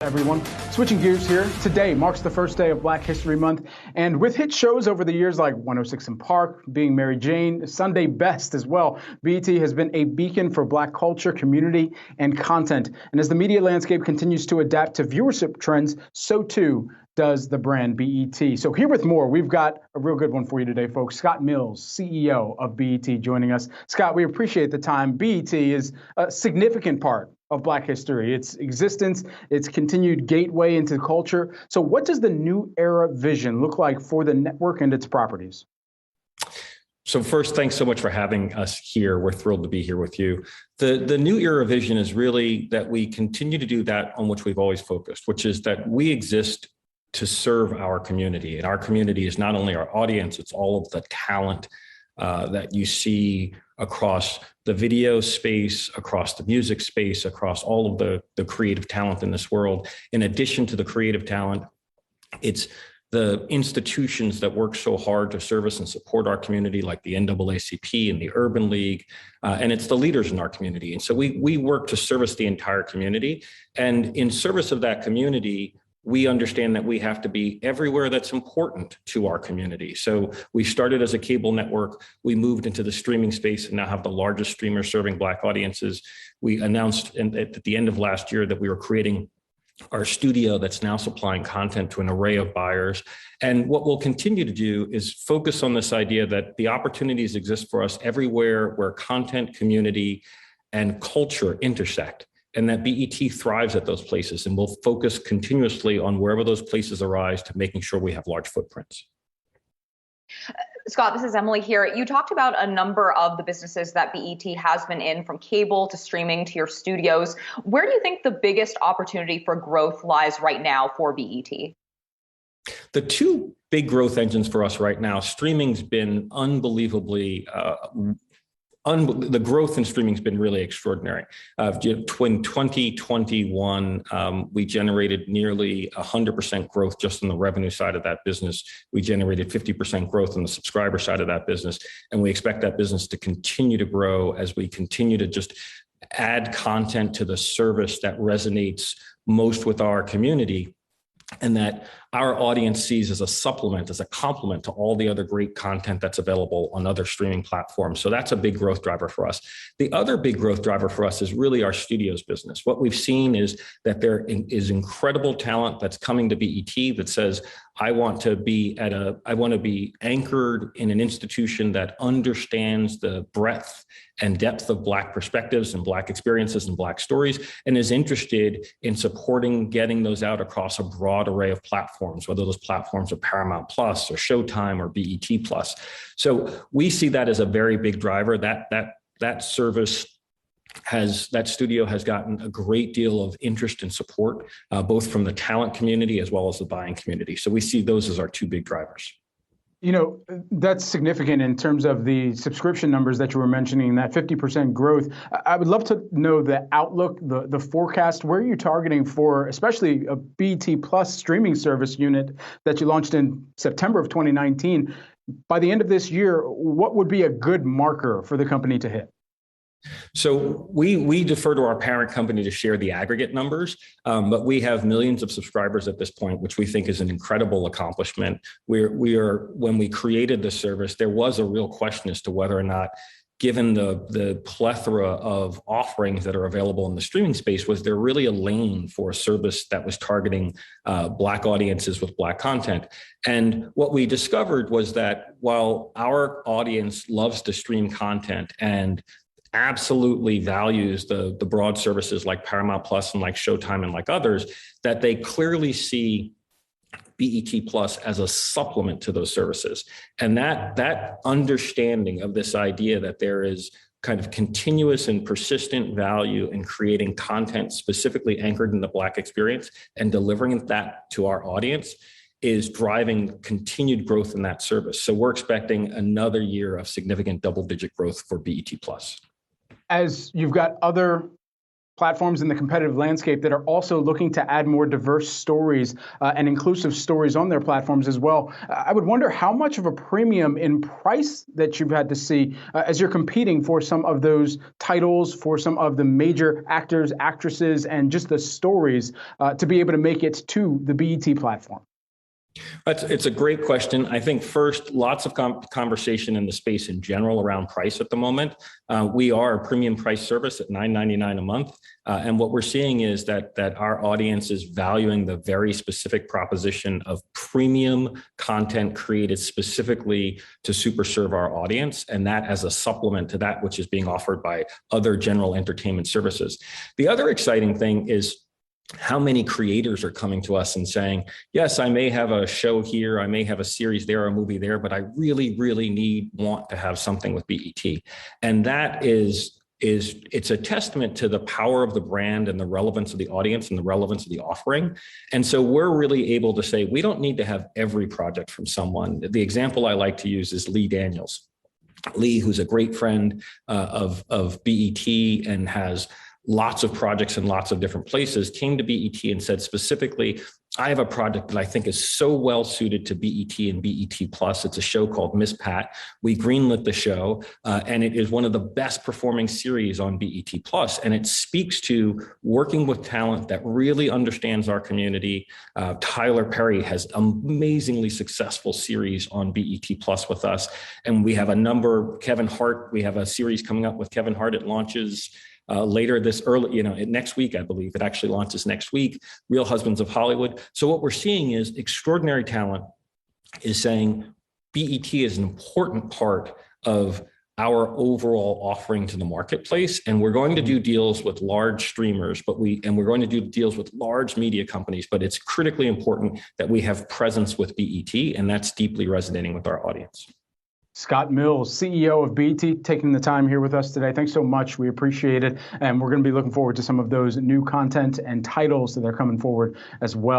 Everyone. Switching gears here, today marks the first day of Black History Month, and with hit shows over the years like 106 & Park, Being Mary Jane, Sunday Best as well, BET has been a beacon for Black culture, community, and content. And as the media landscape continues to adapt to viewership trends, so too does the brand BET. So here with more, we've got a real good one for you today, folks. Scott Mills, CEO of BET, joining us. Scott, we appreciate the time. BET is a significant part of Black history, its existence, its continued gateway into culture. So what does the new era vision look like for the network and its properties? So first, thanks so much for having us here. We're thrilled to be here with you. The new era vision is really that we continue to do that on which we've always focused, which is that we exist to serve our community. And our community is not only our audience, it's all of the talent that you see across the video space, across the music space, across all of the creative talent in this world. In addition to the creative talent, it's the institutions that work so hard to service and support our community, like the NAACP and the Urban League, and it's the leaders in our community. And so we work to service the entire community. And in service of that community, we understand that we have to be everywhere that's important to our community. So we started as a cable network. We moved into the streaming space and now have the largest streamer serving Black audiences. We announced at the end of last year that we were creating our studio that's now supplying content to an array of buyers. And what we'll continue to do is focus on this idea that the opportunities exist for us everywhere where content, community, and culture intersect. And that BET thrives at those places, and we'll focus continuously on wherever those places arise to making sure we have large footprints. Scott, this is Emily here. You talked about a number of the businesses that BET has been in, from cable to streaming to your studios. Where do you think the biggest opportunity for growth lies right now for BET? The two big growth engines for us right now, streaming's been unbelievably the growth in streaming has been really extraordinary. In 2021, we generated nearly 100% growth just on the revenue side of that business. We generated 50% growth on the subscriber side of that business. And we expect that business to continue to grow as we continue to just add content to the service that resonates most with our community, and that our audience sees as a supplement, as a complement to all the other great content that's available on other streaming platforms. So that's a big growth driver for us. The other big growth driver for us is really our studios business. What we've seen is that there is incredible talent that's coming to BET that says, I want to be anchored in an institution that understands the breadth and depth of Black perspectives and Black experiences and Black stories, and is interested in supporting getting those out across a broad array of platforms, whether those platforms are Paramount Plus or Showtime or BET Plus. So we see that as a very big driver. That service that studio has gotten a great deal of interest and support, both from the talent community as well as the buying community. So we see those as our two big drivers. You know, that's significant in terms of the subscription numbers that you were mentioning, that 50% growth. I would love to know the outlook, the forecast. Where are you targeting for, especially a BET Plus streaming service unit that you launched in September of 2019? By the end of this year, what would be a good marker for the company to hit? So we defer to our parent company to share the aggregate numbers, but we have millions of subscribers at this point, which we think is an incredible accomplishment. When we created the service, there was a real question as to whether or not, given the plethora of offerings that are available in the streaming space, was there really a lane for a service that was targeting Black audiences with Black content? And what we discovered was that while our audience loves to stream content and absolutely values the broad services like Paramount Plus and like Showtime and like others, that they clearly see BET Plus as a supplement to those services. And that understanding of this idea that there is kind of continuous and persistent value in creating content specifically anchored in the Black experience and delivering that to our audience is driving continued growth in that service. So we're expecting another year of significant double-digit growth for BET Plus. As you've got other platforms in the competitive landscape that are also looking to add more diverse stories and inclusive stories on their platforms as well. I would wonder how much of a premium in price that you've had to see as you're competing for some of those titles, for some of the major actors, actresses, and just the stories to be able to make it to the BET platform. It's a great question. I think first, lots of conversation in the space in general around price at the moment. We are a premium price service at $9.99 a month. And what we're seeing is that our audience is valuing the very specific proposition of premium content created specifically to super serve our audience, and that as a supplement to that which is being offered by other general entertainment services. The other exciting thing is how many creators are coming to us and saying, yes, I may have a show here, I may have a series there, a movie there, but I really, really want to have something with BET. And that it's a testament to the power of the brand and the relevance of the audience and the relevance of the offering. And so we're really able to say, we don't need to have every project from someone. The example I like to use is Lee Daniels. Lee, who's a great friend of BET and has lots of projects in lots of different places, came to BET and said specifically, I have a project that I think is so well suited to BET and BET Plus. It's a show called Miss Pat. We greenlit the show, and it is one of the best performing series on BET Plus. And it speaks to working with talent that really understands our community. Tyler Perry has an amazingly successful series on BET Plus with us. And we have a number, Kevin Hart, we have a series coming up with Kevin Hart. It launches later this early, next week, I believe. It actually launches next week, Real Husbands of Hollywood. So what we're seeing is extraordinary talent is saying BET is an important part of our overall offering to the marketplace. And we're going to do deals with large streamers, we're going to do deals with large media companies, but it's critically important that we have presence with BET, and that's deeply resonating with our audience. Scott Mills, CEO of BET, taking the time here with us today. Thanks so much. We appreciate it. And we're going to be looking forward to some of those new content and titles that are coming forward as well.